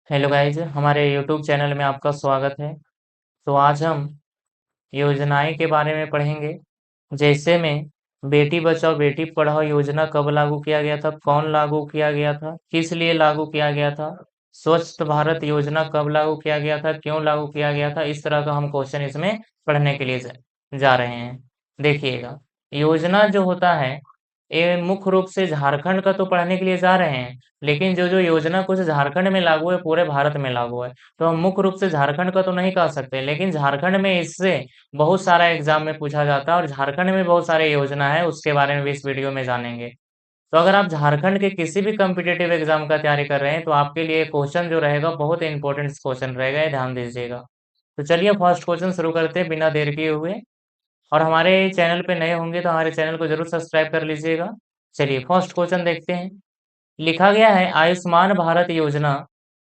Hello guys, हमारे YouTube channel में आपका स्वागत है। तो आज हम योजनाएं के बारे में पढ़ेंगे। जैसे में बेटी बचाओ बेटी पढ़ाओ योजना कब लागू किया गया था, कौन लागू किया गया था, किस लिए लागू किया गया था। स्वच्छ भारत योजना कब लागू किया गया था, क्यों लागू किया गया था। इस तरह का हम क्वेश्चन इसमें पढ़ने के लिए जा रहे हैं। देखिएगा, योजना जो होता है ये मुख्य रूप से झारखंड का तो पढ़ने के लिए जा रहे हैं, लेकिन जो जो योजना कुछ झारखंड में लागू है पूरे भारत में लागू है। तो हम मुख्य रूप से झारखंड का तो नहीं कह सकते, लेकिन झारखंड में इससे बहुत सारा एग्जाम में पूछा जाता है और झारखंड में बहुत सारे योजना है, उसके बारे में भी इस वीडियो में जानेंगे। तो अगर आप झारखंड के किसी भी कम्पिटेटिव एग्जाम का तैयारी कर रहे हैं तो आपके लिए क्वेश्चन जो रहेगा बहुत इंपॉर्टेंट क्वेश्चन रहेगा, ये ध्यान दीजिएगा। तो चलिए फर्स्ट क्वेश्चन शुरू करते हैं बिना देर किए हुए। और हमारे चैनल पे नए होंगे तो हमारे चैनल को जरूर सब्सक्राइब कर लीजिएगा। चलिए फर्स्ट क्वेश्चन देखते हैं। लिखा गया है आयुष्मान भारत योजना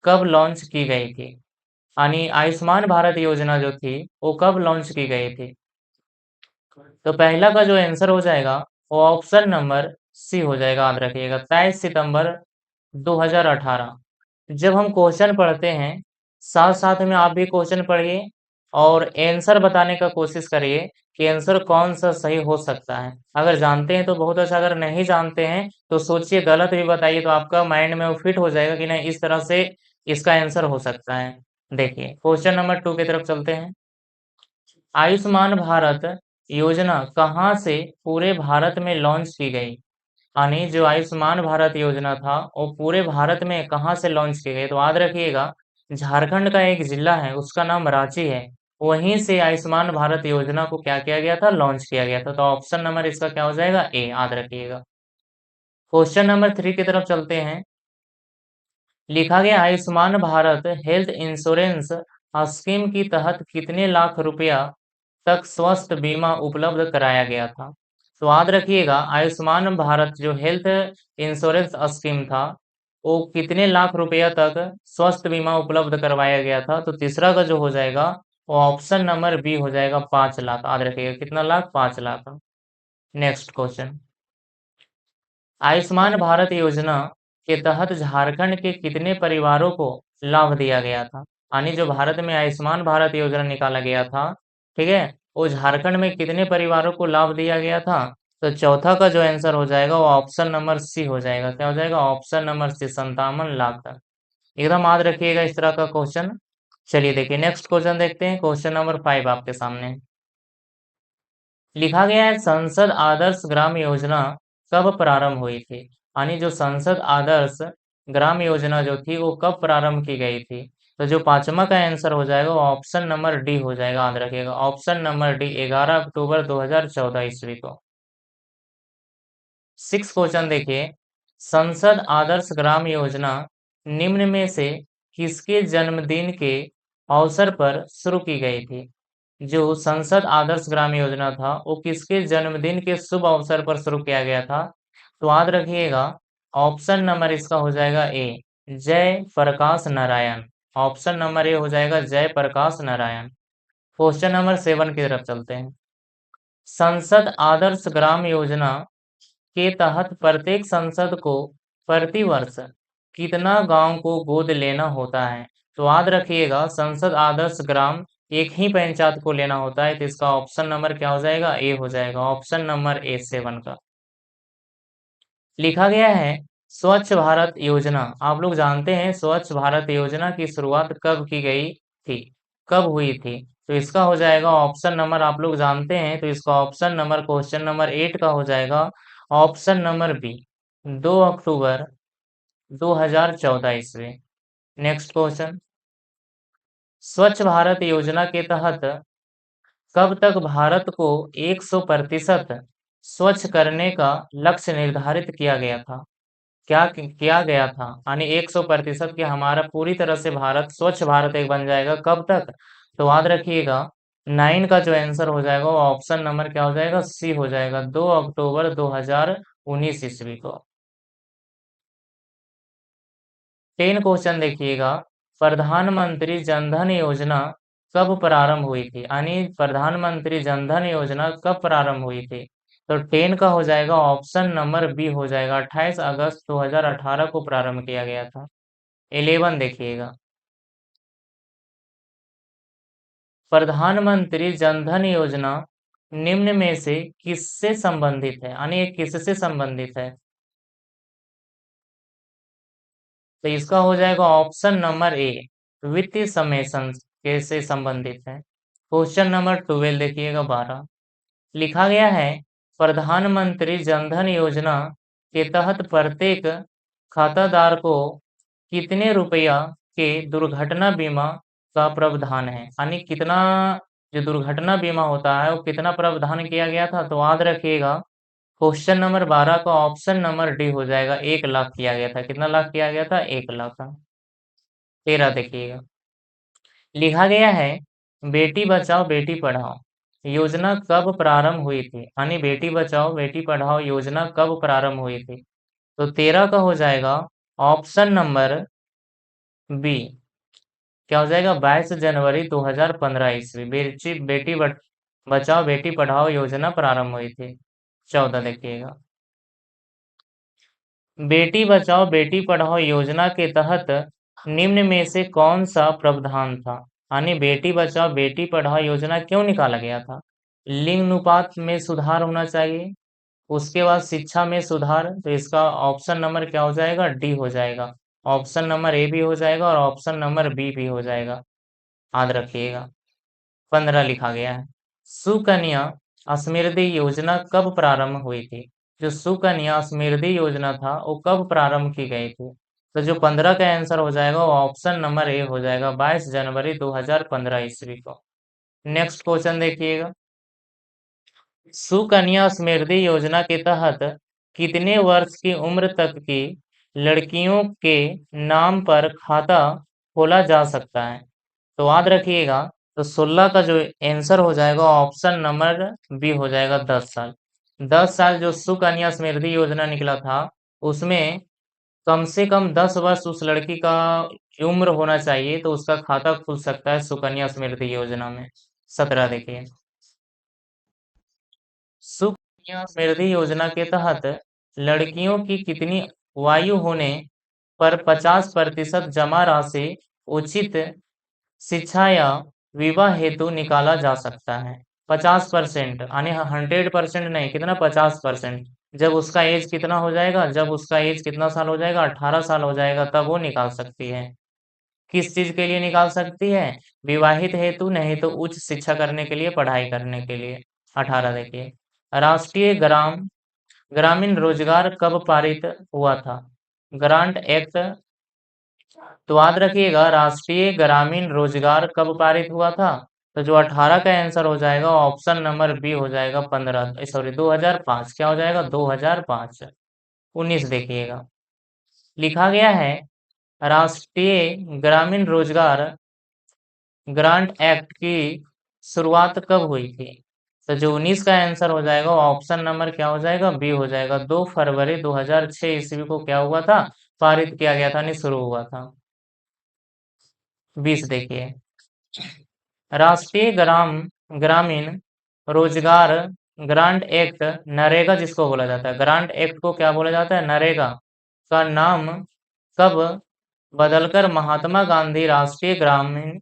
कब लॉन्च की गई थी। यानी आयुष्मान भारत योजना जो थी वो कब लॉन्च की गई थी। तो पहला का जो आंसर हो जाएगा वो ऑप्शन नंबर सी हो जाएगा, याद रखिएगा 23 सितंबर 2018। जब हम क्वेश्चन पढ़ते हैं साथ साथ में आप भी क्वेश्चन पढ़िए और आंसर बताने का कोशिश करिए कि आंसर कौन सा सही हो सकता है। अगर जानते हैं तो बहुत अच्छा, अगर नहीं जानते हैं तो सोचिए, गलत भी बताइए तो आपका माइंड में वो फिट हो जाएगा कि नहीं इस तरह से इसका आंसर हो सकता है। देखिए क्वेश्चन नंबर 2 की तरफ चलते हैं। आयुष्मान भारत योजना कहाँ से पूरे भारत में लॉन्च की गई। यानी जो आयुष्मान भारत योजना था वो पूरे भारत में कहाँ से लॉन्च की गई। तो याद रखिएगा, झारखंड का एक जिला है उसका नाम रांची है, वहीं से आयुष्मान भारत योजना को क्या किया गया था, लॉन्च किया गया था। तो ऑप्शन नंबर इसका क्या हो जाएगा, ए, याद रखिएगा। क्वेश्चन नंबर 3 की तरफ चलते हैं। लिखा गया Ayushman Bharat health insurance scheme की तहत कितने लाख रुपया तक स्वास्थ्य बीमा उपलब्ध कराया गया था। तो याद रखिएगा, आयुष्मान भारत जो हेल्थ इंश्योरेंस स्कीम था वो कितने लाख रुपया तक स्वास्थ्य बीमा उपलब्ध करवाया गया था। तो तीसरा का जो हो जाएगा वो ऑप्शन नंबर बी हो जाएगा, 5 लाख। याद रखिएगा कितना लाख, 5 लाख। Next question. आयुष्मान भारत योजना के तहत झारखंड के कितने परिवारों को लाभ दिया गया था। यानी जो भारत में आयुष्मान भारत योजना निकाला गया था, ठीक है, वो झारखंड में कितने परिवारों को लाभ दिया गया था। तो चौथा का जो आंसर हो जाएगा वो ऑप्शन नंबर सी हो जाएगा। क्या हो जाएगा, ऑप्शन नंबर सी, 57 लाख तक। एकदम याद रखिएगा इस तरह का क्वेश्चन। चलिए देखिए नेक्स्ट क्वेश्चन देखते हैं। क्वेश्चन नंबर 5 आपके सामने लिखा गया है संसद आदर्श ग्राम योजना कब प्रारंभ हुई थी। यानी जो संसद आदर्श ग्राम योजना जो थी वो कब प्रारंभ की गई थी। तो जो पांचवा का आंसर हो जाएगा वो ऑप्शन नंबर डी हो जाएगा, याद रखिएगा ऑप्शन नंबर डी, 11 अक्टूबर 2014 ईस्वी को। सिक्स क्वेश्चन देखिए। संसद आदर्श ग्राम योजना निम्न में से किसके जन्मदिन के अवसर पर शुरू की गई थी। जो संसद आदर्श ग्राम योजना था वो किसके जन्मदिन के शुभ अवसर पर शुरू किया गया था। तो याद रखिएगा ऑप्शन नंबर इसका हो जाएगा ए, जय Prakash Narayan. Option number A हो जाएगा जय प्रकाश नारायण। क्वेश्चन नंबर 7 की तरफ चलते हैं। संसद आदर्श ग्राम योजना के तहत प्रत्येक संसद को प्रति वर्ष कितना गांव को गोद लेना होता है। तो याद रखिएगा संसद आदर्श ग्राम एक ही पंचायत को लेना होता है। तो इसका ऑप्शन नंबर क्या हो जाएगा, ए हो जाएगा, ऑप्शन नंबर ए, 7 का। लिखा गया है स्वच्छ भारत योजना, आप लोग जानते हैं स्वच्छ भारत योजना की शुरुआत कब की गई थी, कब हुई थी। तो इसका हो जाएगा ऑप्शन नंबर, आप लोग जानते हैं तो इसका ऑप्शन नंबर क्वेश्चन नंबर 8 का हो जाएगा ऑप्शन नंबर बी, 2 अक्टूबर 2014 ईस्वी। Next question. स्वच्छ भारत योजना के तहत कब तक भारत को 100% स्वच्छ करने का लक्ष्य निर्धारित किया गया था। क्या किया गया था, यानी 100% कि हमारा पूरी तरह से भारत स्वच्छ भारत एक बन जाएगा, कब तक। तो याद रखिएगा 9 का जो आंसर हो जाएगा वो ऑप्शन नंबर क्या हो जाएगा, सी हो जाएगा, 2 अक्टूबर 2019 ईस्वी को। 10 क्वेश्चन देखिएगा। प्रधानमंत्री जनधन योजना कब प्रारंभ हुई थी। यानी प्रधानमंत्री जनधन योजना कब प्रारंभ हुई थी। तो 10 का हो जाएगा ऑप्शन नंबर बी हो जाएगा, 28 अगस्त 2018 को प्रारंभ किया गया था। 11 देखिएगा। प्रधानमंत्री जनधन योजना निम्न में से किससे संबंधित है, यानी ये किससे संबंधित है? तो इसका हो जाएगा ऑप्शन नंबर ए, वित्तीय समेसन के से संबंधित है। क्वेश्चन नंबर 12 देखिएगा 12, लिखा गया है प्रधानमंत्री जनधन योजना के तहत प्रत्येक खाताधार को कितने रुपया के दुर्घटना बीमा का प्रावधान है, यानी कितना जो दुर्घटना बीमा होता है वो कितना प्रावधान किया गया था? तो याद रखिएगा क्वेश्चन नंबर 12 का ऑप्शन नंबर डी हो जाएगा, 1 लाख किया गया था। कितना लाख किया गया था? 1 लाख का। 13 देखिएगा, लिखा गया है बेटी बचाओ बेटी पढ़ाओ योजना कब प्रारंभ हुई थी, यानी बेटी बचाओ बेटी पढ़ाओ योजना कब प्रारंभ हुई थी? तो 13 का हो जाएगा ऑप्शन नंबर बी, क्या हो जाएगा? 22 जनवरी 2015 ईस्वी बेटी बचाओ बेटी पढ़ाओ योजना प्रारंभ हुई थी। 14 देखिएगा, बेटी बचाओ बेटी पढ़ाओ योजना के तहत निम्न में से कौन सा प्रावधान था, यानी बेटी बचाओ बेटी पढ़ाओ योजना क्यों निकाला गया था? लिंग अनुपात में सुधार होना चाहिए, उसके बाद शिक्षा में सुधार, तो इसका ऑप्शन नंबर क्या हो जाएगा? डी हो जाएगा। ऑप्शन नंबर ए भी हो जाएगा और ऑप्शन नंबर बी भी हो जाएगा, याद रखिएगा। 15 लिखा गया है सुकन्या समृद्धि योजना कब प्रारंभ हुई थी? जो सुकन्या समृद्धि योजना था वो कब प्रारंभ की गई थी? तो जो 15 का आंसर हो जाएगा वो ऑप्शन नंबर ए हो जाएगा, 22 जनवरी 2015 ईस्वी को। नेक्स्ट क्वेश्चन देखिएगा, सुकन्या समृद्धि योजना के तहत कितने वर्ष की उम्र तक की लड़कियों के नाम पर खाता खोला जा सकता है? तो याद रखिएगा, तो 16 का जो आंसर हो जाएगा ऑप्शन नंबर बी हो जाएगा, 10 साल। 10 साल जो सुकन्या समृद्धि योजना निकला था उसमें कम से कम 10 वर्ष उस लड़की का उम्र होना चाहिए तो उसका खाता खुल सकता है सुकन्या समृद्धि योजना में। 17 देखिए, सुकन्या समृद्धि योजना के तहत लड़कियों की कितनी वायु होने पर 50% जमा राशि उचित शिक्षा या विवाह हेतु निकाला जा सकता है? 50%, यानी 100% नहीं, कितना? 50%। जब उसका एज कितना हो जाएगा? जब उसका एज कितना साल हो जाएगा? 18 साल हो जाएगा, तब वो निकाल सकती है। किस चीज के लिए निकाल सकती है? विवाहित हेतु, नहीं तो उच्च शिक्षा करने के लिए, पढ़ाई करने के लिए। 18 देखिए, राष्ट्रीय ग्रामीण रोजगार कब पारित हुआ था? ग्रांट एक्ट, तो याद रखिएगा राष्ट्रीय ग्रामीण रोजगार कब पारित हुआ था? तो जो 18 का आंसर हो जाएगा ऑप्शन नंबर बी हो जाएगा, 2005। क्या हो जाएगा? 2005। 19 देखिएगा, लिखा गया है राष्ट्रीय ग्रामीण रोजगार ग्रांट एक्ट की शुरुआत कब हुई थी? तो जो 19 का आंसर हो जाएगा ऑप्शन नंबर क्या हो जाएगा? बी हो जाएगा, 2 फरवरी 2006 ईस्वी को क्या हुआ था? पारित किया गया था, नहीं शुरू हुआ था। 20 देखिए, राष्ट्रीय ग्रामीण रोजगार ग्रांट एक्ट नरेगा जिसको बोला जाता है, ग्रांट एक्ट को क्या बोला जाता है? नरेगा का नाम कब बदलकर महात्मा गांधी राष्ट्रीय ग्रामीण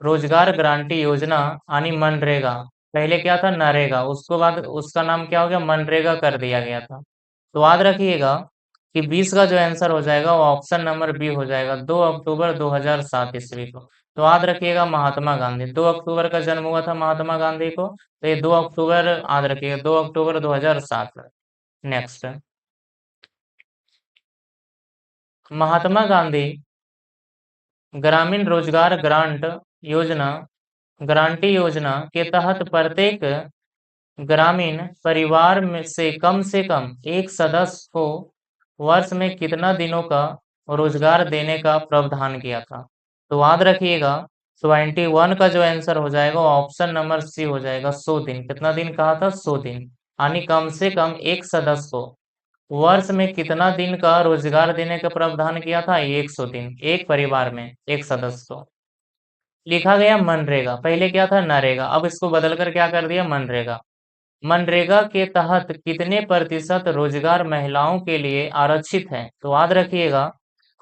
रोजगार गारंटी योजना यानी मनरेगा, पहले क्या था? नरेगा, उसको बाद उसका नाम क्या हो गया? मनरेगा कर दिया गया था। तो याद रखिएगा कि 20 का जो आंसर हो जाएगा वो ऑप्शन नंबर बी हो जाएगा, 2 अक्टूबर 2007 ईस्वी को। तो याद रखिएगा महात्मा गांधी, 2 अक्टूबर का जन्म हुआ था महात्मा गांधी को, तो ये 2 अक्टूबर याद रखिएगा, 2 अक्टूबर 2007। नेक्स्ट, महात्मा गांधी ग्रामीण रोजगार योजना गारंटी योजना के तहत प्रत्येक ग्रामीण परिवार में से कम एक सदस्य को वर्ष में कितना दिनों का रोजगार देने का प्रावधान किया था? तो याद रखिएगा 21 का जो आंसर हो जाएगा ऑप्शन नंबर सी हो जाएगा, 100 दिन। कितना दिन कहा था? 100 दिन, यानी कम से कम एक सदस्य को वर्ष में कितना दिन का रोजगार देने का प्रावधान किया था? 100 दिन, एक परिवार में एक सदस्य को। लिखा गया मनरेगा, पहले क्या था? नरेगा, अब इसको बदलकर क्या कर दिया? मनरेगा। मनरेगा के तहत कितने प्रतिशत रोजगार महिलाओं के लिए आरक्षित है? तो याद रखिएगा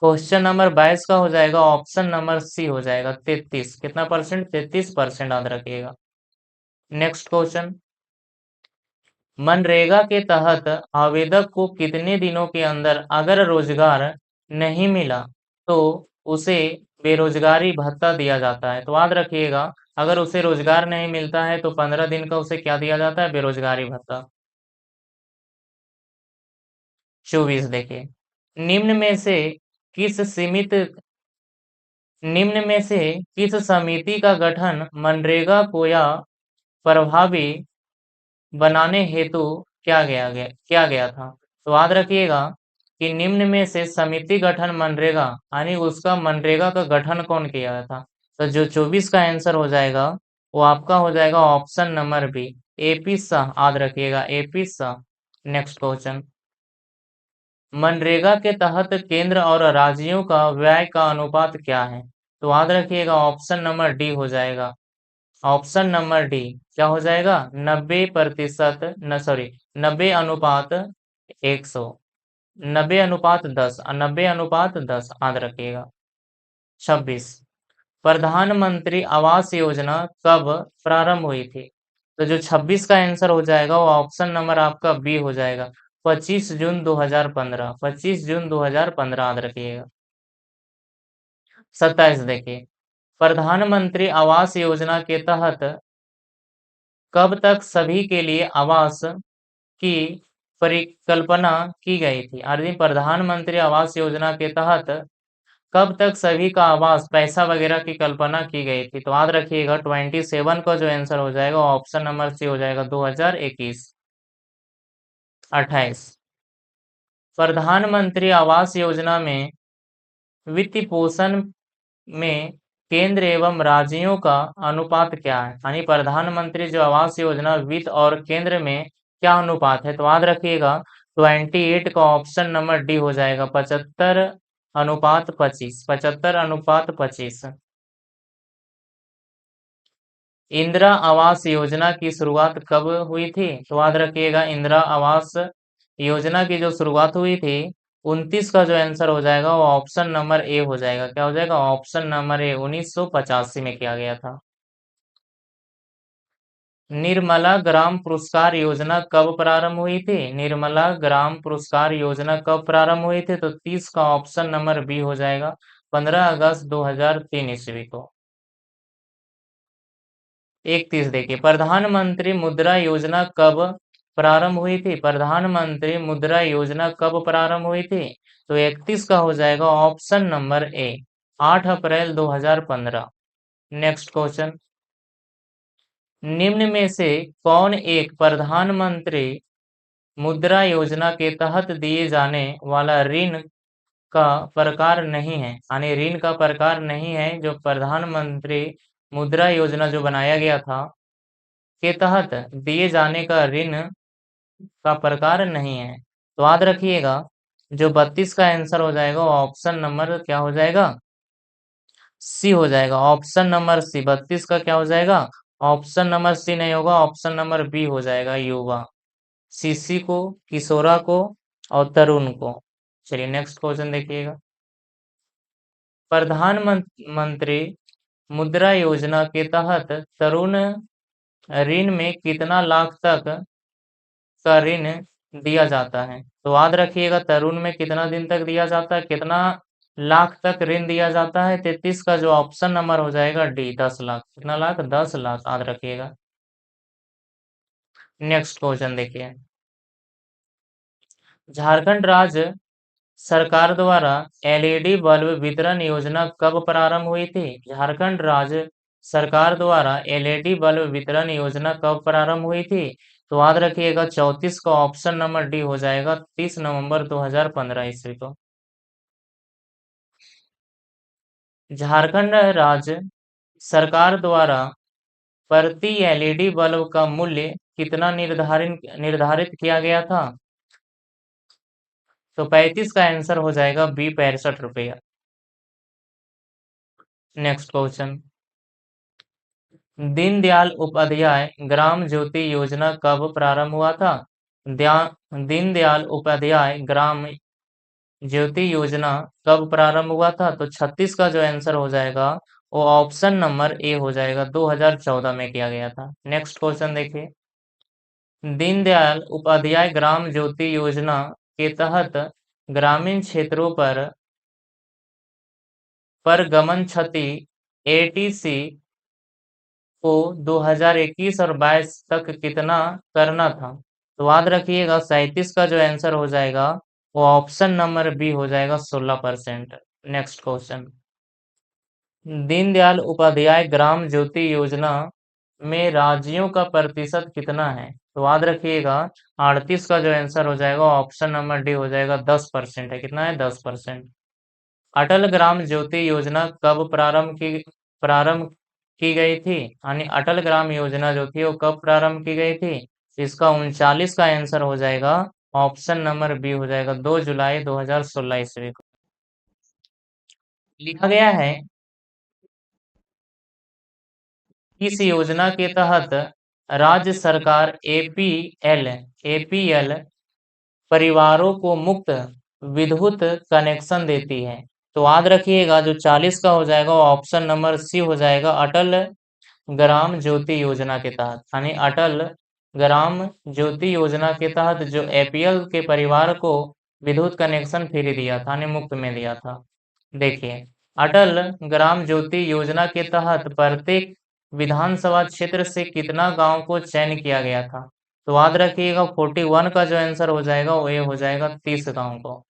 क्वेश्चन नंबर 22 का हो जाएगा ऑप्शन नंबर सी हो जाएगा 33। कितना परसेंट? 33% याद रखिएगा। नेक्स्ट क्वेश्चन, मनरेगा के तहत आवेदक को कितने दिनों के अंदर अगर रोजगार नहीं मिला तो उसे बेरोजगारी भत्ता दिया जाता है? तो याद रखिएगा, अगर उसे रोजगार नहीं मिलता है तो 15 दिन का उसे क्या दिया जाता है? बेरोजगारी भत्ता। 24 देखिए, निम्न में से किस सीमित निम्न में से किस समिति का गठन मनरेगा को या प्रभावी बनाने हेतु किया गया था? तो याद रखिएगा कि निम्न में से समिति गठन मनरेगा, यानी उसका मनरेगा का गठन कौन किया था? तो जो 24 का आंसर हो जाएगा वो आपका हो जाएगा option number B, AP Shah. याद रखिएगा, AP Shah. Next question, MNREGA के तहत केंद्र और राज्यों का व्यय का अनुपात क्या है? तो याद रखिएगा ऑप्शन नंबर डी हो जाएगा। ऑप्शन नंबर डी क्या हो जाएगा? 90%, न सॉरी, 90:100, 90:10, 90:10 याद रखिएगा। 26, प्रधानमंत्री आवास योजना कब प्रारंभ हुई थी? तो जो 26 का आंसर हो जाएगा वो ऑप्शन नंबर आपका बी हो जाएगा, 25 जून 2015, 25 जून 2015 याद रखिएगा। 27 देखिए, प्रधानमंत्री आवास योजना के तहत कब तक सभी के लिए आवास की परिकल्पना की गई थी? अरे प्रधानमंत्री आवास योजना के तहत कब तक सभी का आवास, पैसा वगैरह की कल्पना की गई थी? तो याद रखिएगा 27 का जो आंसर हो जाएगा ऑप्शन नंबर सी हो जाएगा, 2021। 28, प्रधानमंत्री आवास योजना में वित्त पोषण में केंद्र एवं राज्यों का अनुपात क्या है? यानी प्रधानमंत्री जो आवास योजना वित्त और केंद्र में क्या अनुपात है? तो याद रखिएगा 28 का ऑप्शन नंबर डी हो जाएगा, 75:25, 75:25। इंदिरा आवास योजना की शुरुआत कब हुई थी? तो याद रखिएगा इंदिरा आवास योजना की जो शुरुआत हुई थी 29 का जो आंसर हो जाएगा वो ऑप्शन नंबर ए हो जाएगा। क्या हो जाएगा? ऑप्शन नंबर ए, 1985 में किया गया था। निर्मला ग्राम पुरस्कार योजना कब प्रारंभ हुई थी? निर्मला ग्राम पुरस्कार योजना कब प्रारंभ हुई थी? तो 30 का ऑप्शन नंबर बी हो जाएगा, 15 अगस्त 2003 ईस्वी को। 31 देखिए, प्रधानमंत्री मुद्रा योजना कब प्रारंभ हुई थी? प्रधानमंत्री मुद्रा योजना कब प्रारंभ हुई थी? तो 31 का हो जाएगा option number A, 8 April 2015। Next question, निम्न में से कौन एक प्रधानमंत्री मुद्रा योजना के तहत दिए जाने वाला ऋण का प्रकार नहीं है? यानी ऋण का प्रकार नहीं है जो प्रधानमंत्री मुद्रा योजना जो बनाया गया था के तहत दिए जाने का ऋण का प्रकार नहीं है? तो याद रखिएगा जो 32 का आंसर हो जाएगा ऑप्शन नंबर क्या हो जाएगा? सी हो जाएगा, ऑप्शन नंबर सी। 32 का क्या हो जाएगा? ऑप्शन नंबर सी नहीं होगा, ऑप्शन नंबर बी हो जाएगा, युवा। सीसी को, किशोरा को और तरुण को। चलिए नेक्स्ट क्वेश्चन देखिएगा, प्रधानमंत्री मुद्रा योजना के तहत तरुण ऋण में कितना लाख तक का ऋण दिया जाता है? तो याद रखिएगा तरुण में कितना दिन तक दिया जाता है, कितना लाख तक ऋण दिया जाता है? 33 का जो ऑप्शन नंबर हो जाएगा डी, 10 लाख। कितना लाख? 10 लाख, याद रखिएगा। नेक्स्ट क्वेश्चन देखिए, झारखंड राज्य सरकार द्वारा एलईडी बल्ब वितरण योजना कब प्रारंभ हुई थी? झारखंड राज्य सरकार द्वारा एलईडी बल्ब वितरण योजना कब प्रारंभ हुई थी? तो याद रखिएगा 34 का ऑप्शन नंबर डी हो जाएगा, 30 नवंबर 2015 ईस्वी को। झारखंड राज्य सरकार द्वारा प्रति एलईडी बल्ब का मूल्य कितना निर्धारित किया गया था? तो 35 का आंसर हो जाएगा बी, 65 रुपया। नेक्स्ट क्वेश्चन, दीनदयाल उपाध्याय ग्राम ज्योति योजना कब प्रारंभ हुआ था? दीनदयाल उपाध्याय ग्राम ज्योति योजना कब प्रारंभ हुआ था? तो 36 का जो आंसर हो जाएगा वो ऑप्शन नंबर ए हो जाएगा, 2014 में किया गया था। नेक्स्ट क्वेश्चन देखिए, दीनदयाल उपाध्याय ग्राम ज्योति योजना के तहत ग्रामीण क्षेत्रों पर गमन क्षति एटीसी को 2021 और 22 तक कितना करना था? तो याद रखिएगा 37 का जो आंसर हो जाएगा वो ऑप्शन नंबर बी हो जाएगा, 16%। नेक्स्ट क्वेश्चन, दीनदयाल उपाध्याय ग्राम ज्योति योजना में राज्यों का प्रतिशत कितना है? तो याद रखिएगा 38 का जो आंसर हो जाएगा ऑप्शन नंबर डी हो जाएगा, 10% है। कितना है? 10%। अटल ग्राम ज्योति योजना कब प्रारंभ की गई थी? यानी अटल ग्राम योजना जो थी वो कब प्रारंभ की गई थी? इसका 39 का आंसर हो जाएगा ऑप्शन नंबर बी हो जाएगा, 2 जुलाई 2016 ईस्वी को। लिखा गया है इस योजना के तहत राज्य सरकार एपीएल परिवारों को मुफ्त विद्युत कनेक्शन देती है। तो याद रखिएगा जो 40 का हो जाएगा वो ऑप्शन नंबर सी हो जाएगा, अटल ग्राम ज्योति योजना के तहत। यानी अटल ग्राम ज्योति योजना के तहत जो एपीएल के परिवार को विद्युत कनेक्शन फ्री दिया था, यानी मुफ्त में दिया था। देखिए, अटल ग्राम ज्योति योजना के तहत प्रत्येक विधानसभा क्षेत्र से कितना गांव को चयन किया गया था? तो याद रखिएगा 41 का जो आंसर हो जाएगा वो ये हो जाएगा, 30 गांव को।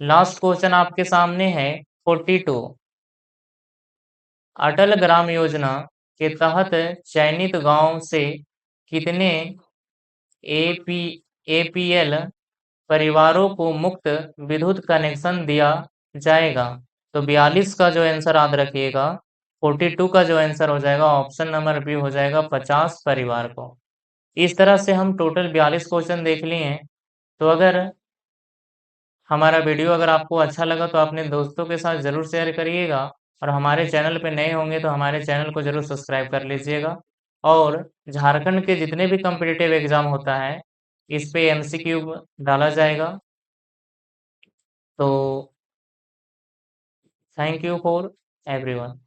लास्ट क्वेश्चन आपके सामने है 42, अटल ग्राम योजना के तहत चयनित गांव से कितने एपी एपीएल परिवारों को मुफ्त विद्युत कनेक्शन दिया जाएगा? तो 42 का जो आंसर याद रखिएगा, 42 का जो आंसर हो जाएगा ऑप्शन नंबर बी हो जाएगा, 50 परिवार को। इस तरह से हम टोटल 42 क्वेश्चन देख लिए हैं। तो अगर हमारा वीडियो अगर आपको अच्छा लगा तो अपने दोस्तों के साथ ज़रूर शेयर करिएगा, और हमारे चैनल पे नए होंगे तो हमारे चैनल को ज़रूर सब्सक्राइब कर लीजिएगा। और झारखंड के जितने भी कॉम्पिटिटिव एग्ज़ाम होता है इस पे एमसीक्यू डाला जाएगा। तो थैंक यू फॉर एवरीवन।